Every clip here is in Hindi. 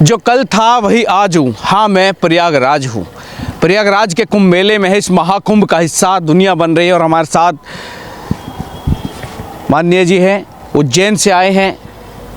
जो कल था वही आज हूँ। हाँ, मैं प्रयागराज हूँ। प्रयागराज के कुंभ मेले में है, इस महाकुंभ का हिस्सा दुनिया बन रही है। और हमारे साथ माननीय जी हैं, उज्जैन से आए हैं।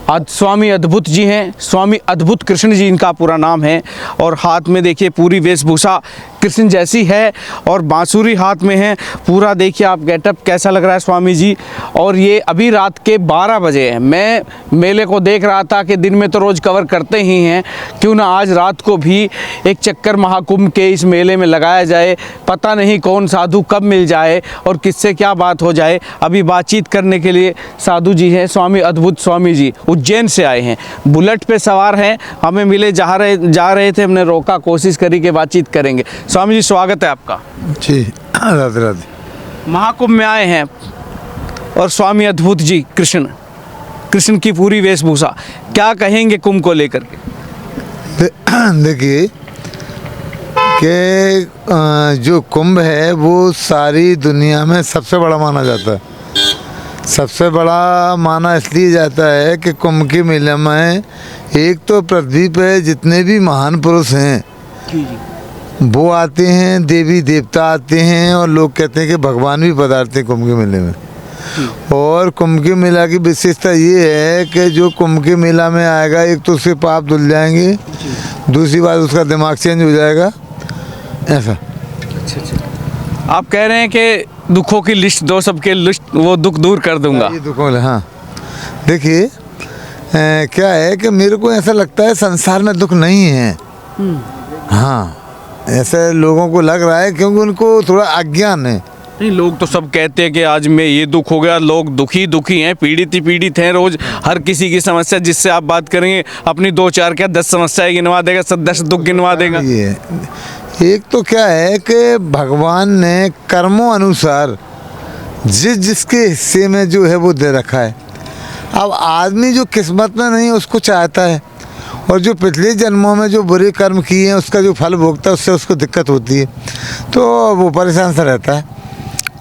आज स्वामी अद्भुत जी हैं, स्वामी अद्भुत कृष्ण जी इनका पूरा नाम है। और हाथ में देखिए पूरी वेशभूषा कृष्ण जैसी है और बांसुरी हाथ में है। पूरा देखिए आप गेटअप कैसा लग रहा है स्वामी जी। और ये अभी रात के 12 बजे हैं। मैं मेले को देख रहा था कि दिन में तो रोज़ कवर करते ही हैं, क्यों ना आज रात को भी एक चक्कर महाकुंभ के इस मेले में लगाया जाए। पता नहीं कौन साधु कब मिल जाए और किससे क्या बात हो जाए। अभी बातचीत करने के लिए साधु जी हैं, स्वामी अद्भुत स्वामी जी उज्जैन से आए हैं, बुलेट पे सवार हैं। हमें मिले जा रहे थे, हमने रोका, कोशिश करी कि बातचीत करेंगे। स्वामी जी स्वागत है आपका जी। राधे राधे। महाकुंभ में आए हैं और स्वामी अद्भुत जी कृष्ण की पूरी वेशभूषा, क्या कहेंगे कुंभ को लेकर के? देखिए कि जो कुंभ है वो सारी दुनिया में सबसे बड़ा माना जाता है। सबसे बड़ा माना इसलिए जाता है कि कुंभ के मेले में एक तो पृथ्वी पे जितने भी महान पुरुष हैं वो आते हैं, देवी देवता आते हैं, और लोग कहते हैं कि भगवान भी पधारते हैं कुंभ के मेले में। और कुंभ के मेला की विशेषता ये है कि जो कुंभ के मेला में आएगा, एक तो उसके पाप धुल जाएंगे, दूसरी बात उसका दिमाग चेंज हो जाएगा। ऐसा आप कह रहे हैं कि दुखों की लिस्ट दो, सबके लिस्ट वो दुख दूर कर दूंगा। ये दुखों, हाँ। देखिए क्या है कि मेरे को ऐसा लगता है संसार में दुख नहीं है। हाँ, ऐसे लोगों को लग रहा है क्योंकि उनको थोड़ा अज्ञान है। नहीं, लोग तो सब कहते हैं कि आज में ये दुख हो गया। लोग दुखी हैं, पीड़ित ही पीड़ित हैं। रोज हर किसी की समस्या, जिससे आप बात करेंगे अपनी 2-4 क्या 10 समस्याएं गिनवा देगा, 10 दुख गिनवा देगा। ये एक तो क्या है कि भगवान ने कर्मों अनुसार जिसके हिस्से में जो है वो दे रखा है। अब आदमी जो किस्मत में नहीं उसको चाहता है, और जो पिछले जन्मों में जो बुरे कर्म किए हैं उसका जो फल भोगता है उससे उसको दिक्कत होती है, तो वो परेशान सा रहता है।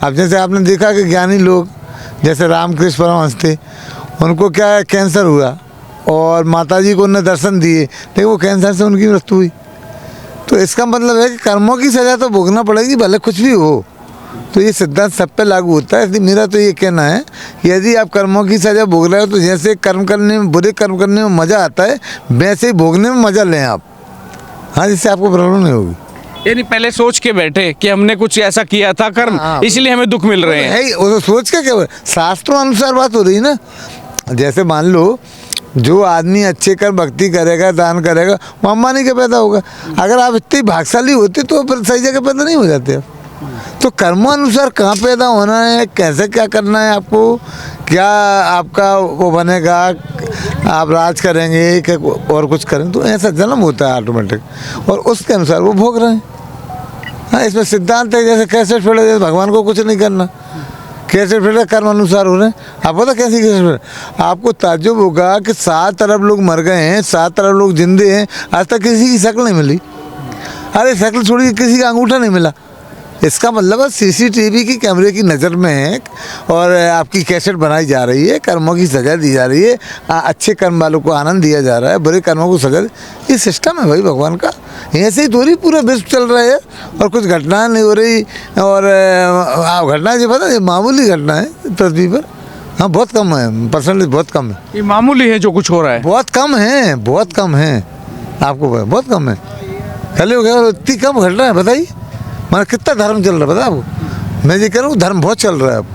अब जैसे आपने देखा कि ज्ञानी लोग जैसे रामकृष्ण परमहंस थे, उनको क्या है, कैंसर हुआ और माताजी को उन्हें दर्शन दिए, लेकिन वो कैंसर से उनकी मृत्यु हुई। तो इसका मतलब है कि कर्मों की सज़ा तो भोगना पड़ेगी, भले कुछ भी हो। तो ये सिद्धांत सब पे लागू होता है। इसलिए मेरा तो ये कहना है कि यदि आप कर्मों की सज़ा भोग रहे हो तो जैसे कर्म करने में, बुरे कर्म करने में मज़ा आता है, वैसे ही भोगने में मज़ा लें आप। हाँ, जिससे आपको प्रॉब्लम नहीं होगी। यानी पहले सोच के बैठे कि हमने कुछ ऐसा किया था कर्म, इसलिए हमें दुख मिल रहे हैं। वो तो सोच के क्या, शास्त्रों अनुसार बात हो रही है ना। जैसे मान लो जो आदमी अच्छे कर भक्ति करेगा, दान करेगा, वो अंबानी के पैदा होगा। अगर आप इतनी भाग्यशाली होते तो फिर सही जगह पैदा नहीं हो जाते आप। तो कर्मानुसार कहाँ पैदा होना है, कैसे क्या करना है आपको, क्या आपका वो बनेगा, आप राज करेंगे कि और कुछ करें, तो ऐसा जन्म होता है ऑटोमेटिक, और उसके अनुसार वो भोग रहे हैं। हाँ, इसमें सिद्धांत है जैसे कैसे फेड़े, जैसे भगवान को कुछ नहीं करना, कैसे फेड़े कर्म अनुसार हो रहे हैं। आप पता कैसे कैसे फेड़े, आपको ताज्जुब होगा कि 7 अरब लोग मर गए हैं, 7 अरब लोग जिंदे हैं, आज तक किसी की शक्ल नहीं मिली। अरे शक्ल छोड़िए, किसी का अंगूठा नहीं मिला। इसका मतलब है सीसीटीवी की कैमरे की नज़र में है और आपकी कैसेट बनाई जा रही है, कर्मों की सज़ा दी जा रही है, अच्छे कर्म वालों को आनंद दिया जा रहा है, बुरे कर्मों को सज़ा। ये सिस्टम है भाई भगवान का। ऐसे ही थोड़ी पूरा विश्व चल रहा है और कुछ घटनाएं नहीं हो रही। और घटनाएं जो पता है मामूली घटना है पृथ्वी पर। हाँ, बहुत कम है, परसेंटेज बहुत कम है। ये मामूली है जो कुछ हो रहा है, बहुत कम है, बहुत कम है। आपको बहुत कम है, खाली हो गया, इतनी कम घटना है। बताइए माना कितना धर्म चल रहा है, पता आपको? मैं ये कह रहा हूँ धर्म बहुत चल रहा है अब,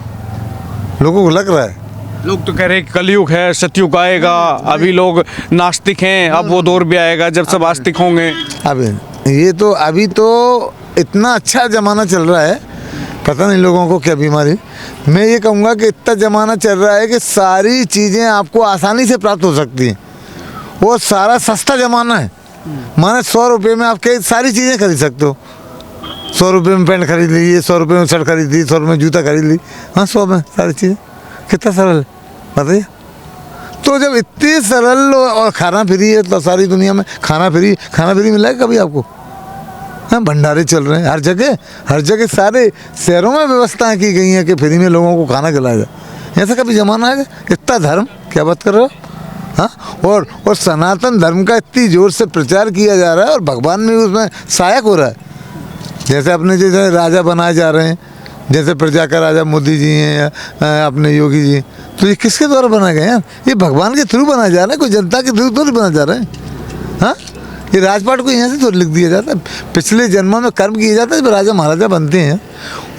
लोगों को लग रहा है। लोग तो कह रहे हैं कलयुग है, सतयुग आएगा। अभी लोग नास्तिक हैं, अब वो दौर भी आएगा जब सब आस्तिक होंगे। अभी तो इतना अच्छा ज़माना चल रहा है, पता नहीं लोगों को क्या बीमारी। मैं ये कहूँगा कि इतना ज़माना चल रहा है कि सारी चीज़ें आपको आसानी से प्राप्त हो सकती हैं। वो सारा सस्ता ज़माना है। माने 100 रुपये में आप सारी चीज़ें खरीद सकते हो। 100 रुपये में पेंट खरीद लीजिए, 100 रुपये में शर्ट खरीद ली, 100 रुपये में जूता खरीद ली। हाँ, 100 में सारी चीज़ें, कितना सरल है बताइए। तो जब इतनी सरल और खाना फ्री है, तो सारी दुनिया में खाना फ्री मिला है कभी आपको? हाँ, भंडारे चल रहे हैं हर जगह सारे शहरों में व्यवस्थाएं की गई हैं कि फ्री में लोगों को खाना खिलाया जाए। ऐसा कभी जमाना है? इतना धर्म, क्या बात कर रहे हो? हाँ, और सनातन धर्म का इतनी जोर से प्रचार किया जा रहा है और भगवान भी उसमें सहायक हो रहा है। जैसे अपने जैसे राजा बनाए जा रहे हैं, जैसे प्रजा का राजा मोदी जी हैं या अपने योगी जी, तो ये किसके द्वारा बनाए गए यार? ये भगवान के थ्रू बनाए जा रहे हैं, कोई जनता के थ्रू थोड़ी बनाए जा रहे हैं। हाँ, ये राजपाट को यहाँ से थोड़ी लिख दिया जाता है, पिछले जन्मों में कर्म किया जाता है जब राजा महाराजा बनते हैं।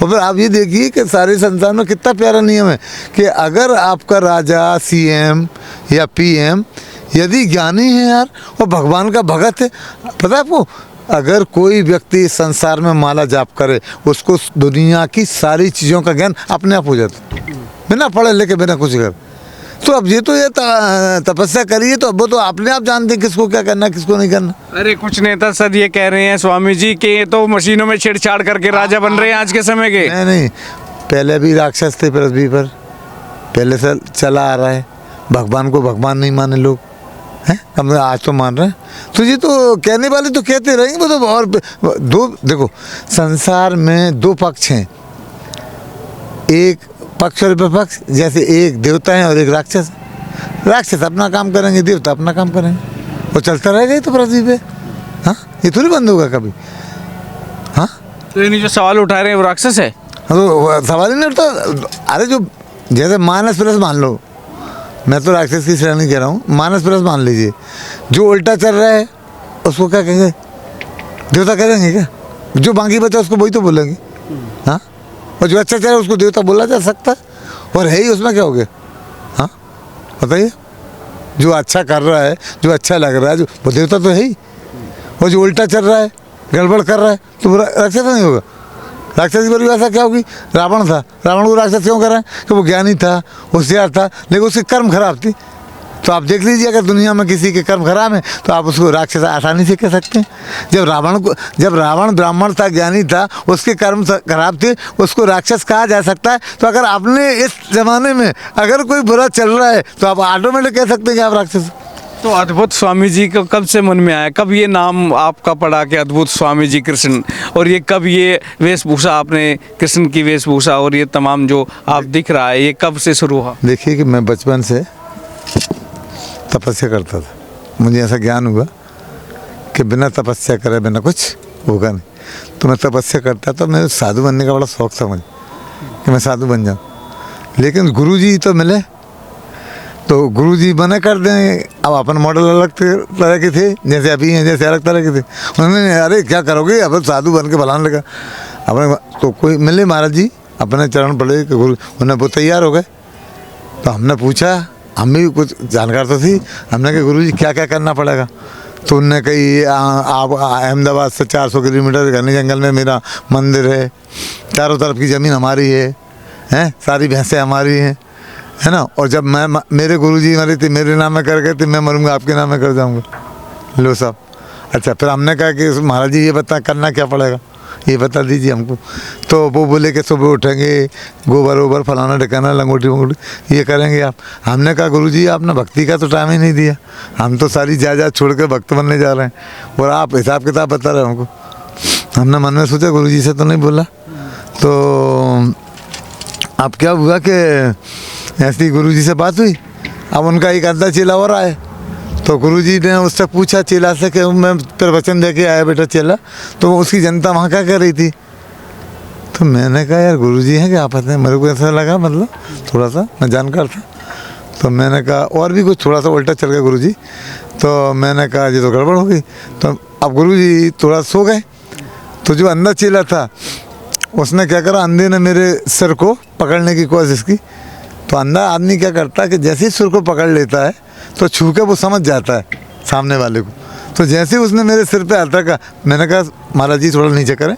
और फिर आप ये देखिए कि सारे संसार में कितना प्यारा नियम है कि अगर आपका राजा, सीएम या पीएम यदि ज्ञानी है यार और भगवान का भगत है, पता है आपको, अगर कोई व्यक्ति संसार में माला जाप करे उसको दुनिया की सारी चीज़ों का ज्ञान अपने आप हो जाता है, बिना पढ़े लिखे, बिना कुछ कर। तो अब ये तो ये तपस्या करिए तो अब वो तो अपने आप जानते हैं किसको क्या करना किसको नहीं करना। अरे कुछ नेता सर ये कह रहे हैं स्वामी जी कि ये तो मशीनों में छेड़छाड़ करके राजा बन रहे हैं आज के समय के। नहीं, पहले भी राक्षस थे पृथ्वी पर, पहले से चला आ रहा है। भगवान को भगवान नहीं माने लोग हैं, हम आज तो मान रहे हैं। तो ये तो कहने वाले तो कहते रहेंगे, वो तो और दो देखो, संसार में दो पक्ष हैं, एक पक्ष और विपक्ष। जैसे एक देवता है और एक राक्षस। राक्षस अपना काम करेंगे, देवता अपना काम करेंगे, वो चलता रहेगा ही तो पृथ्वी पे। हाँ, ये थोड़ी बंद होगा कभी। हाँ, तो ये जो सवाल उठा रहे हैं वो राक्षस है? तो सवाल ही नहीं उठता। अरे जो जैसे मानस प्लस मान लो, मैं तो राक्षस की श्रेणी कह रहा हूँ, मानस प्लस मान लीजिए, जो उल्टा चल रहा है उसको क्या कहेंगे? देवता कहेंगे क्या? जो बाकी बचा उसको वही तो बोलेंगे। हाँ, और जो अच्छा चल रहा है उसको देवता बोला जा सकता है, और है ही उसमें क्या हो गया? हाँ बताइए, जो अच्छा कर रहा है, जो अच्छा लग रहा है, जो वो देवता तो है ही, और जो उल्टा चल रहा है, गड़बड़ कर रहा है, तो वो राक्षस नहीं होगा। राक्षस की परिभाषा क्या होगी? रावण था, रावण को राक्षस क्यों कर रहे हैं? कि वो ज्ञानी था, होशियार था, लेकिन उसकी कर्म खराब थी। तो आप देख लीजिए, अगर दुनिया में किसी के कर्म खराब है तो आप उसको राक्षस आसानी से कह सकते हैं। जब रावण ब्राह्मण था, ज्ञानी था, उसके कर्म खराब थे, उसको राक्षस कहा जा सकता है। तो अगर आपने इस जमाने में अगर कोई बुरा चल रहा है तो आप ऑटोमेटिक कह सकते हैं कि आप राक्षस। तो अद्भुत स्वामी जी को कब से मन में आया, कब ये नाम आपका पड़ा कि अद्भुत स्वामी जी कृष्ण, और ये कब ये वेशभूषा आपने कृष्ण की वेशभूषा और ये तमाम जो आप दिख रहा है, ये कब से शुरू हुआ? देखिए कि मैं बचपन से तपस्या करता था, मुझे ऐसा ज्ञान हुआ कि बिना तपस्या करे बिना कुछ होगा नहीं। तो मैं तपस्या करता था, मेरे साधु बनने का बड़ा शौक था मुझे कि मैं साधु बन जाऊँ। लेकिन गुरुजी तो मिले, तो गुरुजी बने कर दें। अब अपन मॉडल अलग तरह के थे, जैसे अभी हैं, जैसे अलग तरह के थे। उन्होंने अरे क्या करोगे, अब साधु बन के भलाने लगा अपने। तो कोई मिले महाराज जी, अपने चरण पड़े कि गुरु, उन्हें वो तैयार हो गए। तो हमने पूछा, हम भी कुछ जानकार तो थी, हमने कहा गुरुजी क्या क्या करना पड़ेगा? तो उनने कही आप अहमदाबाद से 400 किलोमीटर घने जंगल में मेरा मंदिर है, चारों तरफ की ज़मीन हमारी है, सारी भैंसें हमारी हैं, है ना। और जब मेरे गुरुजी मरे थे, मेरे नाम में कर गए थे, मैं मरूंगा आपके नाम में कर जाऊंगा। लो साहब, अच्छा। फिर हमने कहा कि महाराज जी ये बता करना क्या पड़ेगा, ये बता दीजिए हमको। तो वो बोले कि सुबह उठेंगे, गोबर वोबर फलाना ढकाना, लंगोटी वंगोटी ये करेंगे आप। हमने कहा गुरुजी आपने भक्ति का तो टाइम ही नहीं दिया, हम तो सारी जायदाद छोड़ के भक्त बनने जा रहे हैं और आप हिसाब किताब बता रहे हैं हमको। हमने मन में सोचा गुरुजी से तो नहीं बोला। तो अब क्या हुआ कि ऐसी गुरुजी से बात हुई। अब उनका एक आधा चेला और आए, तो गुरुजी ने उससे पूछा चेला से कि मैं प्रवचन दे के आया बेटा चेला, तो उसकी जनता वहाँ क्या कर रही थी। तो मैंने कहा यार गुरुजी हैं क्या आपस में, मेरे को ऐसा लगा, मतलब थोड़ा सा मैं जानकार था। तो मैंने कहा और भी कुछ थोड़ा सा उल्टा चल गया गुरुजी। तो मैंने कहा ये तो गड़बड़ हो गई। तो अब गुरुजी थोड़ा सो गए। तो जो अंधा चेला था उसने क्या करा, अंधे ने मेरे सिर को पकड़ने की कोशिश की। तो अंधा आदमी क्या करता है कि जैसे ही सिर को पकड़ लेता है तो छू के वो समझ जाता है सामने वाले को। तो जैसे ही उसने मेरे सिर पे हाथ रखा, मैंने कहा महाराज जी थोड़ा नीचे करें।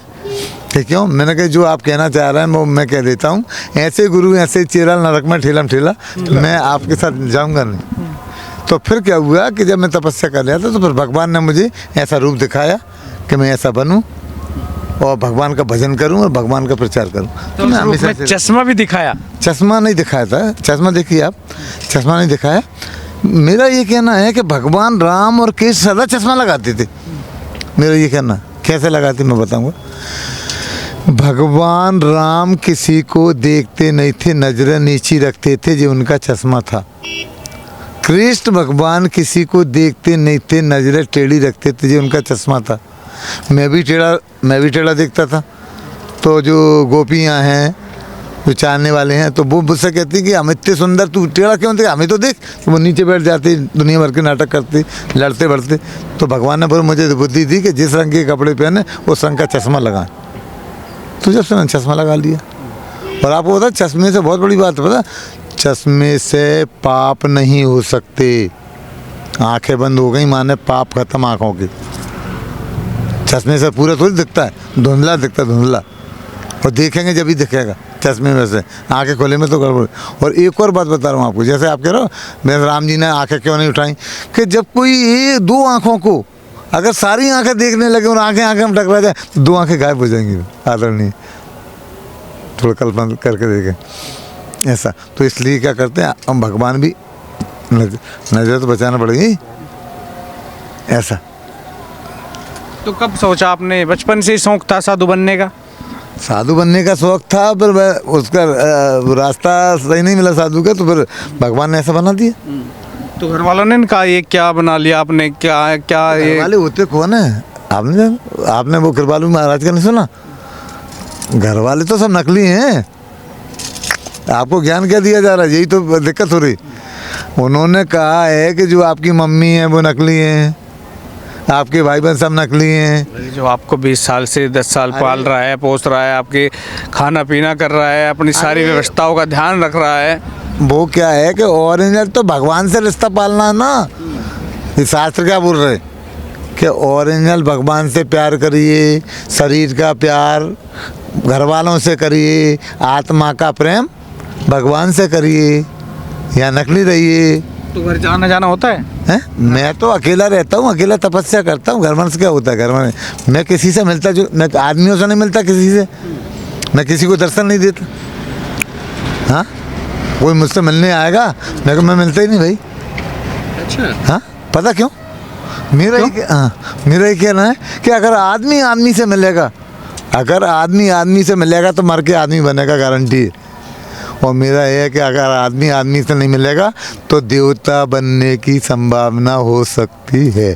कि क्यों? मैंने कहा जो आप कहना चाह रहे हैं वो मैं कह देता हूँ, ऐसे गुरु ऐसे चेला नरक में ठेलम ठेला, मैं आपके साथ जाऊँगा नहीं। तो फिर क्या हुआ कि जब मैं तपस्या कर रहा था तो फिर भगवान ने मुझे ऐसा रूप दिखाया कि मैं ऐसा बनूँ और भगवान का भजन करूं और भगवान का प्रचार करूं। तो मैं हमेशा चश्मा भी दिखाया? चश्मा नहीं दिखाया था, चश्मा देखिए आप, चश्मा नहीं दिखाया। मेरा ये कहना है कि भगवान राम और कृष्ण सदा चश्मा लगाते थे। मेरा ये कहना कैसे लगाते मैं बताऊंगा। भगवान राम किसी को देखते नहीं थे, नजरें नीची रखते थे, जो उनका चश्मा था। कृष्ण भगवान किसी को देखते नहीं थे, नजरें टेढ़ी रखते थे, जो उनका चश्मा था। मैं भी टेढ़ा देखता था। तो जो गोपियाँ हैं, जो चाहने वाले हैं, तो वो मुझसे कहती कि हम इतने सुंदर, तू टेढ़ा क्यों थे, हमें तो देख। तो वो नीचे बैठ जाती, दुनिया भर के नाटक करती, लड़ते बढ़ते। तो भगवान ने फिर मुझे बुद्धि दी कि जिस रंग के कपड़े पहने उस रंग का चश्मा लगाएं। तो जब से मैंने चश्मा लगा लिया। और आपको पता, चश्मे से बहुत बड़ी बात है, पता, चश्मे से पाप नहीं हो सकते। आंखें बंद हो गई माने पाप खत्म आंखों की। चश्मे से पूरा थोड़ी दिखता है, धुंधला दिखता है, धुंधला। और देखेंगे जब ही दिखेगा चश्मे में से, आंखें खोले में तो गड़बड़। और एक और बात बता रहा हूँ आपको, जैसे आप कह रहे हो मैं राम जी ने आंखें क्यों नहीं उठाई, कि जब कोई दो आँखों को अगर सारी आंखें देखने लगे और आंखें में टकरा जाए तो दो आंखें गायब हो जाएंगी। आदरणीय, थोड़ा कल्पना करके देखें ऐसा। तो इसलिए क्या करते हैं हम, भगवान भी नजर तो बचाना पड़ेगी ऐसा। तो कब सोचा आपने? बचपन से ही शौक था साधु बनने का? साधु बनने का शौक था, पर उसका रास्ता सही नहीं मिला साधु का, तो फिर भगवान ने ऐसा बना दिया। तो घर वालों ने कहा ये क्या बना लिया आपने, क्या क्या ये? घर वाले होते कौन है? आपने वो कृपालु महाराज का नहीं सुना? घर वाले तो सब नकली हैं। आपको ज्ञान क्या दिया जा रहा है, यही तो दिक्कत हो रही। उन्होंने कहा है कि जो आपकी मम्मी है वो नकली हैं, आपके भाई बहन सब नकली हैं। जो आपको 20 साल से 10 साल पाल रहा है, पोस रहा है, आपके खाना पीना कर रहा है, अपनी सारी व्यवस्थाओं का ध्यान रख रहा है, वो क्या है कि ओरिजिनल तो भगवान से रिश्ता पालना है ना। ये शास्त्र क्या बोल रहे कि ओरिजिनल भगवान से प्यार करिए, शरीर का प्यार घर वालों से करिए, आत्मा का प्रेम भगवान से करिए, या नकली रहिए। तो घर जाना होता है? हैं? मैं तो अकेला रहता हूँ, अकेला तपस्या करता हूँ। घर में से क्या होता है? घर में मैं किसी से मिलता, जो मैं आदमियों से नहीं मिलता, किसी से मैं किसी को दर्शन नहीं देता। हाँ, कोई मुझसे मिलने आएगा, मैं मिलता ही नहीं भाई। अच्छा। हाँ, पता क्यों? मेरा ही कहना है कि अगर आदमी आदमी से मिलेगा, अगर आदमी आदमी से मिलेगा तो मर के आदमी बनेगा, गारंटी है। और मेरा यह है कि अगर आदमी आदमी से नहीं मिलेगा तो देवता बनने की संभावना हो सकती है।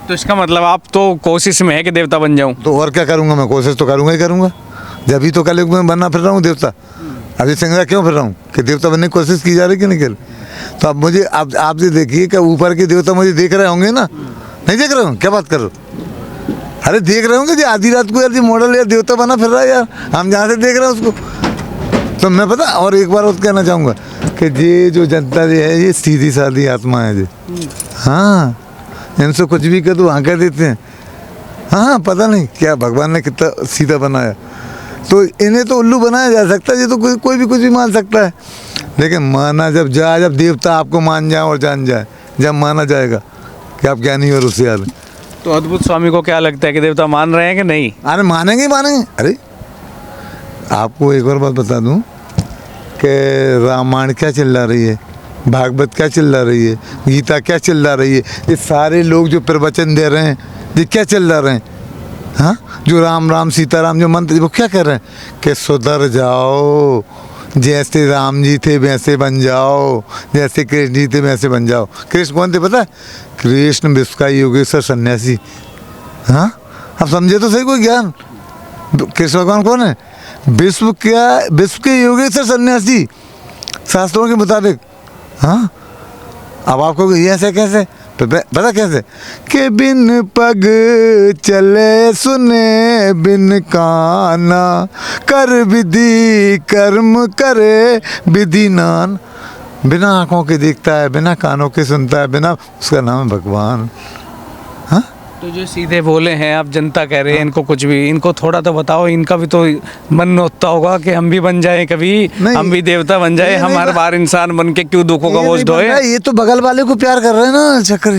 तो इसका मतलब आप तो कोशिश में है कि देवता बन जाऊं? तो और क्या करूँगा, मैं कोशिश तो करूँगा ही करूँगा। जब ही तो कलयुग में बनना फिर रहा हूँ देवता। अभी सिंगरा क्यों फिर रहा हूँ कि देवता बनने की कोशिश की जा रही कि नहीं कर। तो अब मुझे आपसे देखिए कि ऊपर के देवता मुझे देख रहे होंगे ना? नहीं देख रहे हो? क्या बात कर रहे हो? अरे देख रहे होंगे जी, आधी रात को यार जी मॉडल यार देवता बना फिर रहा है यार, हम जहाँ से देख रहे हैं उसको। तो मैं पता, और एक बार और कहना चाहूँगा कि ये जो जनता जी है, ये सीधी सादी आत्मा है जी। हाँ, इनसे कुछ भी कर दो हाँ कह देते हैं। हाँ, पता नहीं क्या भगवान ने कितना सीधा बनाया। तो इन्हें तो उल्लू बनाया जा सकता है, ये तो कोई भी कुछ भी मान सकता है। लेकिन माना जब देवता आपको मान जाए और जान जाए, जब माना जाएगा कि आप ज्ञानी और होशियार हैं। तो अद्भुत स्वामी को क्या लगता है कि देवता मान रहे हैं कि नहीं? अरे मानेंगे ही मानेंगे। अरे आपको एक और बात बता दूं कि रामायण क्या चिल्ला रही है, भागवत क्या चिल्ला रही है, गीता क्या चिल्ला रही है, ये सारे लोग जो प्रवचन दे रहे हैं ये क्या चिल्ला रहे हैं? हाँ, जो राम राम सीताराम जो मंत्र, वो क्या कह रहे हैं कि सुधर जाओ, जैसे राम जी थे वैसे बन जाओ, जैसे कृष्ण जी थे वैसे बन जाओ। कृष्ण कौन थे पता है? कृष्ण विश्व का योगेश्वर सन्यासी। हाँ, अब समझे तो सही कोई ज्ञान। कृष्ण भगवान कौन है? विश्व के योगेश्वर सन्यासी, शास्त्रों के मुताबिक। हाँ, अब आपको ये ऐसे कैसे पता कैसे कि बिन पग चले सुने बिन काना, कर विधि कर्म करे विधि नान। बिना आँखों के देखता है, बिना कानों के सुनता है, बिना, उसका नाम है भगवान। हाँ, तो जो सीधे बोले हैं, आप जनता कह रहे हैं इनको कुछ भी, इनको थोड़ा तो बताओ, इनका भी तो मन होता होगा कि हम भी बन जाए कभी, हम भी देवता बन जाए, हम हर बार इंसान बन के क्यों दुखों का बोझ ढोए। ये तो बगल वाले को प्यार कर रहे हैं ना चक्कर।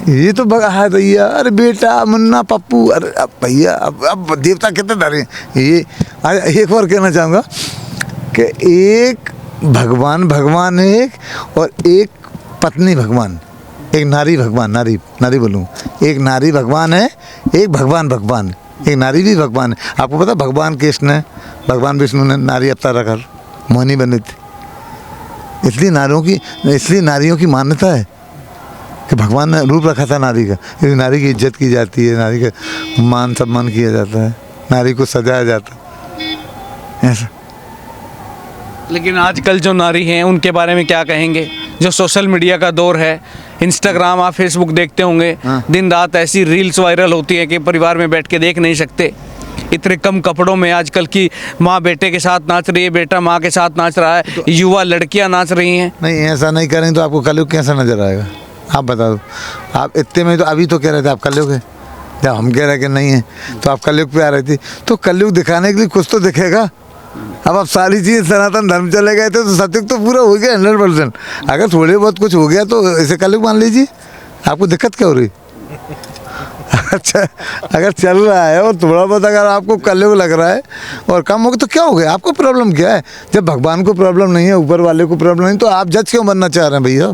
ये तो है भैया, अरे बेटा मुन्ना पप्पू, अरे अब भैया अब देवता कितने डरे। ये एक और कहना चाहूँगा कि एक भगवान है एक, और एक पत्नी भगवान, एक नारी भगवान, नारी बोलूँ, एक नारी भगवान है, एक भगवान, एक नारी भी भगवान है। आपको पता भगवान कृष्ण ने, भगवान विष्णु ने नारी अवतार रखा, मोहिनी बनी थी। इसलिए नारियों की मान्यता है कि भगवान ने रूप रखा था नारी का, इसलिए नारी की इज्जत की जाती है, नारी का मान सम्मान किया जाता है, नारी को सजाया जाता है, ऐसा। लेकिन आजकल जो नारी हैं उनके बारे में क्या कहेंगे? जो सोशल मीडिया का दौर है, इंस्टाग्राम, आप फेसबुक देखते होंगे, दिन रात ऐसी रील्स वायरल होती हैं कि परिवार में बैठ के देख नहीं सकते। इतने कम कपड़ों में आजकल की माँ बेटे के साथ नाच रही है, बेटा माँ के साथ नाच रहा है, युवा लड़कियाँ नाच रही हैं। नहीं, ऐसा नहीं करेंगे तो आपको कलयुग कैसा नजर आएगा? आप बता दो। आप इतने में तो अभी तो कह रहे थे आप कलयुग है, जब हम कह रहे कि नहीं है तो आप कलयुग पे आ रही थी, तो कलयुग दिखाने के लिए कुछ तो दिखेगा। अब आप सारी चीज़ सनातन धर्म चले गए थे तो सतयुग तो पूरा हो गया 100%। अगर थोड़े बहुत कुछ हो गया तो इसे कलयुग मान लीजिए, आपको दिक्कत क्या हो रही? अच्छा, अगर चल रहा है और थोड़ा बहुत अगर आपको कलयुग लग रहा है और कम हो गया तो क्या हो गया? आपको प्रॉब्लम क्या है? जब भगवान को प्रॉब्लम नहीं है, ऊपर वाले को प्रॉब्लम नहीं, तो आप जज क्यों बनना चाह रहे हैं भैया?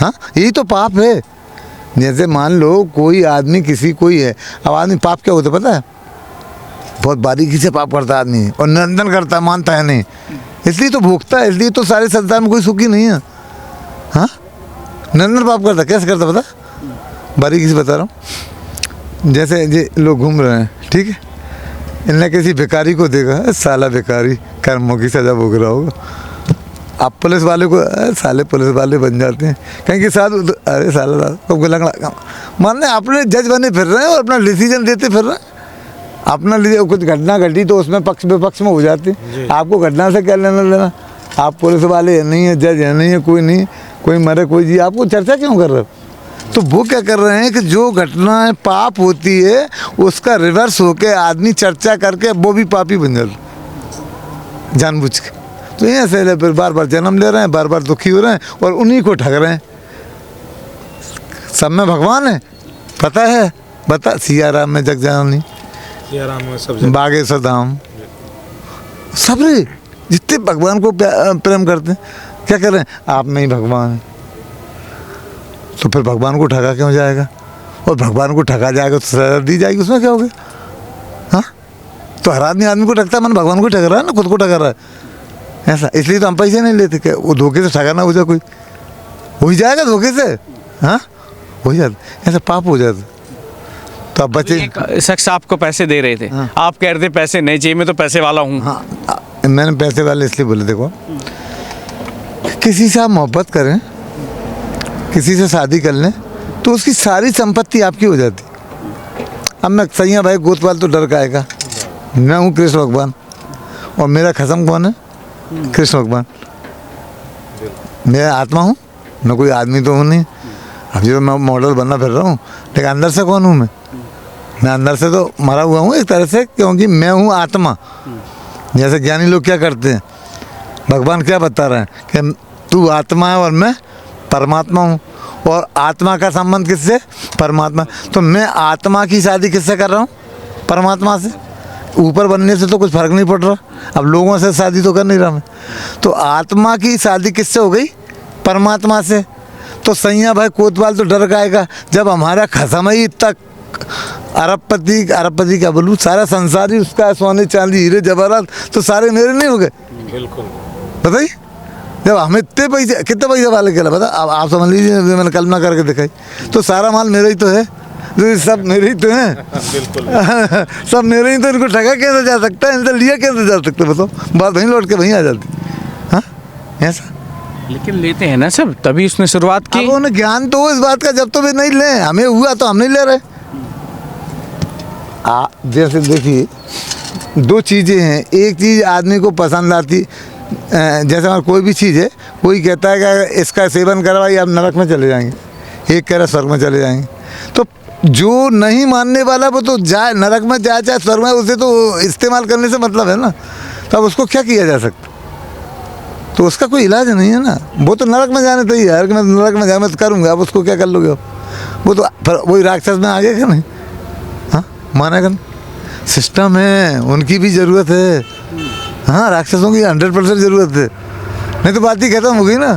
हाँ, यही तो पाप है। जैसे मान लो कोई आदमी किसी कोई है, अब आदमी पाप क्या होता है पता है? बहुत बारीकी से पाप करता आदमी और निरंजन करता है, मानता है नहीं, इसलिए तो भोगता है, इसलिए तो सारे संसार में कोई सुखी नहीं है। हाँ, निरंजन पाप करता, कैसे करता पता? बारीकी से बता रहा हूँ। जैसे ये लोग घूम रहे हैं, ठीक है, इनने किसी भिखारी को देखा, साला भिखारी कर्मों की सजा भोग रहा होगा। आप पुलिस वाले को साले पुलिस वाले बन जाते हैं, कहीं के साथ अरे साला को लंगड़ा मानने अपने जज बने फिर रहे हैं और अपना डिसीजन देते फिर रहे हैं। अपना लिए कुछ घटना घटी तो उसमें पक्ष विपक्ष में हो जाती, आपको घटना से क्या लेना लेना? आप पुलिस वाले नहीं है, जज है नहीं है, कोई नहीं, कोई मरे कोई जी, आपको चर्चा क्यों कर रहे हो? तो वो क्या कर रहे हैं कि जो घटनाएं पाप होती है उसका रिवर्स होके आदमी चर्चा करके वो भी पापी बन जाता जानबूझ के। तो ये ऐसे फिर बार बार जन्म ले रहे हैं, बार बार दुखी हो रहे हैं और उन्हीं को ठग रहे हैं। सब में भगवान है, पता है? बता, सिया राम में जग जानी, बागेश्वर धाम, सब रे जितने भगवान को प्रेम करते हैं, क्या कर रहे हैं? आप में ही भगवान है। तो फिर भगवान को ठगा क्यों जाएगा? और भगवान को ठगा जाएगा तो सजा दी जाएगी, उसमें क्या हो गया? हाँ, तो हर आदमी को ठगता है, मन भगवान को ठग रहा है ना, खुद को ठगा रहा है ऐसा। इसलिए तो हम पैसे नहीं लेते, क्या वो धोखे से ठगा ना हो जाए, कोई हो ही जाएगा धोखे से। हाँ, हो ही जाता, ऐसा पाप हो जाता। तो आप बचे। एक शख्स आपको पैसे दे रहे थे, आप कह रहे थे पैसे नहीं चाहिए, मैं तो पैसे वाला हूँ। हाँ, मैंने पैसे वाले इसलिए बोले, देखो किसी से आप मोहब्बत करें, किसी से शादी कर लें तो उसकी सारी संपत्ति आपकी हो जाती। अब मैं सैया भाई गोतवाल तो डर का आएगा, मैं हूँ कृष्ण भगवान और मेरा खसम कौन है? कृष्ण भगवान। मैं आत्मा हूँ, मैं कोई आदमी तो हूँ नहीं। अभी तो मैं मॉडल बनना फिर रहा हूँ, लेकिन अंदर से कौन हूँ मैं अंदर से तो मरा हुआ हूँ एक तरह से, क्योंकि मैं हूँ आत्मा। जैसे ज्ञानी लोग क्या करते हैं, भगवान क्या बता रहे हैं कि तू आत्मा है और मैं परमात्मा हूँ, और आत्मा का संबंध किससे? परमात्मा। तो मैं आत्मा की शादी किससे कर रहा हूँ? परमात्मा से। ऊपर बनने से तो कुछ फर्क नहीं पड़ रहा, अब लोगों से शादी तो कर नहीं रहा मैं। तो आत्मा की शादी किससे हो गई? परमात्मा से। तो सैया भाई कोतवाल तो डर का आएगा जब हमारा खसम ही तक अरबपति क्या बोलूँ, सारा संसार ही उसका, सोने चांदी हीरे जवाहरात तो सारे मेरे नहीं हो गए? बिल्कुल। बताइए, जब हमें इतने पैसे, कितने पैसे वाले क्या बता, अब आप समझ लीजिए, मैंने कल्पना करके दिखाई, तो सारा माल मेरा ही तो है, तो सब मेरे ही तो हैं। बिल्कुल। सब मेरे ही तो, इनको ठगा कैसे जा सकता है, इनसे लिया कैसे जा सकता है? बताओ, बात वहीं लौट के वहीं आ जाती। हाँ, ऐसा। लेकिन लेते हैं ना सब, तभी उसने शुरुआत की। अब उन्हें ज्ञान तो हो इस बात का, जब तो वे नहीं लें, हमें हुआ तो हम नहीं ले रहे। जैसे देखिए, दो चीज़ें हैं, एक चीज़ आदमी को पसंद आती, जैसे हमारा कोई भी चीज़ है, कोई कहता है कि इसका सेवन करवाइए आप नरक में चले जाएंगे, एक कह रहा स्वर्ग में चले जाएंगे। तो जो नहीं मानने वाला वो तो जाए नरक में, जाए चाहे स्वर्ग में, उसे तो इस्तेमाल करने से मतलब है ना। तो अब उसको क्या किया जा सकता? तो उसका कोई इलाज नहीं है ना, वो तो नरक में जाने तैयार है कि मैं नरक में जाए, मैं तो करूँगा, अब उसको क्या कर लोगे? अब वो तो वही राक्षस में आ गया क्या? नहीं, हाँ, मानेगा नहीं। सिस्टम है, उनकी भी ज़रूरत है। हाँ, राक्षसों की 100% ज़रूरत है, नहीं तो बात ही खत्म हो गई ना,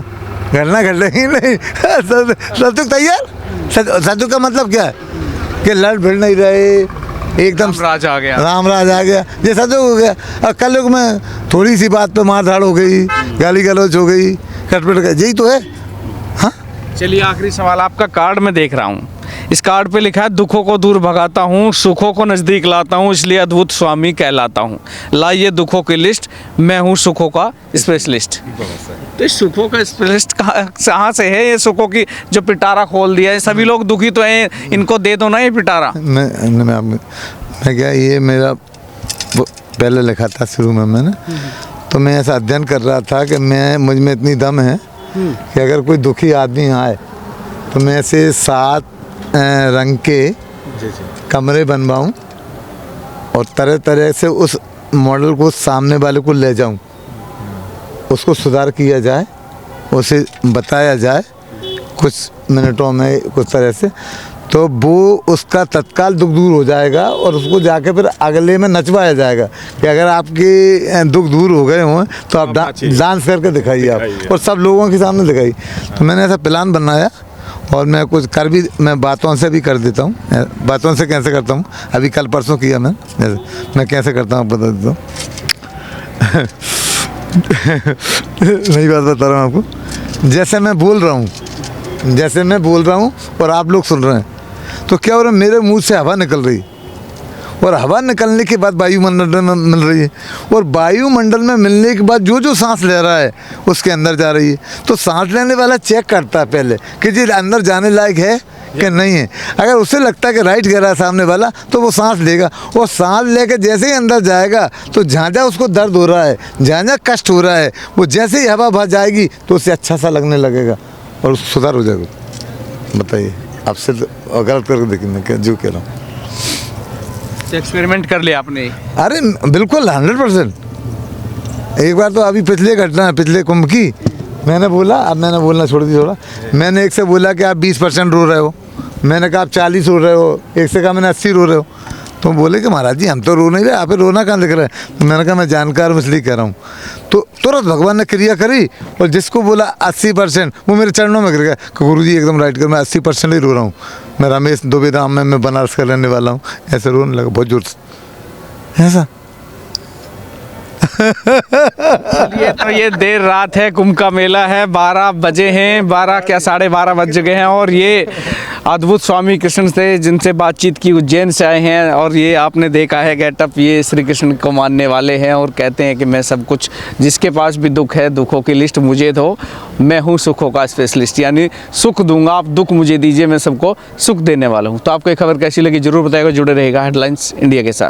घटना घटेगी नहीं। सतयुग तैयार। सतयुग का मतलब क्या है? कि लड़ भिड़ नहीं रहे, एकदम राज आ गया, राम राज आ गया, ये सतयुग हो गया। और कलयुग में थोड़ी सी बात पे मार धाड़ हो गई, गाली गलौज हो गई, कटपट गई, यही तो है। हाँ, चलिए आखिरी सवाल आपका कार्ड में देख रहा हूँ, इस कार्ड पे लिखा है दुखों को दूर भगाता हूँ, सुखों को नज़दीक लाता हूँ, इसलिए अद्भुत स्वामी कहलाता हूँ। लाइए दुखों की लिस्ट, मैं हूँ सुखों का स्पेशलिस्ट। तो इस सुखों का स्पेशलिस्ट कहाँ से है? ये सुखों की जो पिटारा खोल दिया है, सभी लोग दुखी तो हैं, इनको दे दो ना ये पिटारा। मैं क्या, ये मेरा पहले लिखा था शुरू में मैंने, तो मैं ऐसा अध्ययन कर रहा था कि मुझ में इतनी दम है कि अगर कोई दुखी आदमी आए तो मैं ऐसे 7 रंग के कमरे बनवाऊं और तरह तरह से उस मॉडल को सामने वाले को ले जाऊं, उसको सुधार किया जाए, उसे बताया जाए कुछ मिनटों में कुछ तरह से, तो वो उसका तत्काल दुख दूर हो जाएगा और उसको जाके फिर अगले में नचवाया जाएगा कि अगर आपके दुख दूर हो गए हों तो आप डांस करके दिखाइए आप, और सब लोगों के सामने दिखाइए। तो मैंने ऐसा प्लान बनाया और मैं कुछ कर भी, मैं बातों से भी कर देता हूँ। बातों से कैसे करता हूँ, अभी कल परसों किया मैं कैसे करता हूँ बता देता हूँ। नई बात बता रहा हूँ आपको। जैसे मैं बोल रहा हूँ और आप लोग सुन रहे हैं, तो क्या हो रहा है, मेरे मुंह से हवा निकल रही और हवा निकलने के बाद वायुमंडल में मिल रही है, और वायुमंडल में मिलने के बाद जो सांस ले रहा है उसके अंदर जा रही है। तो सांस लेने वाला चेक करता है पहले कि जी अंदर जाने लायक है कि नहीं है। अगर उसे लगता है कि राइट कह रहा है सामने वाला तो वो सांस लेगा, और सांस लेके जैसे ही अंदर जाएगा तो जहाँ उसको दर्द हो रहा है, जहाँ कष्ट हो रहा है, वो जैसे ही हवा भर जाएगी तो उसे अच्छा सा लगने लगेगा और सुधार हो जाएगा। बताइए, आपसे तो गलत करके देखिए मैं क्या जो कह रहा हूँ। एक्सपेरिमेंट कर लिया आपने? अरे बिल्कुल 100%। एक बार तो अभी पिछले कुंभ की मैंने बोला, अब मैंने बोलना छोड़ दी थोड़ा। मैंने एक से बोला कि आप 20% रो रहे हो, मैंने कहा आप 40 रो रहे हो, एक से कहा मैंने 80 रो रहे हो। तो बोले कि महाराज जी हम तो रो नहीं रहे, आप रोना कहाँ दिख रहा है। तो मैंने कहा मैं जानकार हूँ इसलिए कह रहा हूँ। तो तुरंत भगवान ने क्रिया करी, और जिसको बोला 80% वो मेरे चरणों में गिर गया कि गुरु जी एकदम राइट कर, मैं 80% ही रो रहा हूँ, मैं रमेश दुबे धाम में मैं बनारस का रहने वाला हूँ। ऐसे रोने लगा बहुत जोर से ऐसा। चलिए, तो ये देर रात है, कुंभ का मेला है, 12 बजे हैं, 12 क्या 12:30 बज गए हैं, और ये अद्भुत स्वामी कृष्ण से जिनसे बातचीत की उज्जैन से आए हैं, और ये आपने देखा है गेटअप, ये श्री कृष्ण को मानने वाले हैं और कहते हैं कि मैं सब कुछ, जिसके पास भी दुख है दुखों की लिस्ट मुझे दो, मैं हूँ सुखों का स्पेशलिस्ट, यानी सुख दूंगा, आप दुख मुझे दीजिए, मैं सबको सुख देने वाला हूँ। तो आपको ये खबर कैसी लगी जरूर बताइएगा, जुड़े रहेगा हेडलाइंस इंडिया के साथ।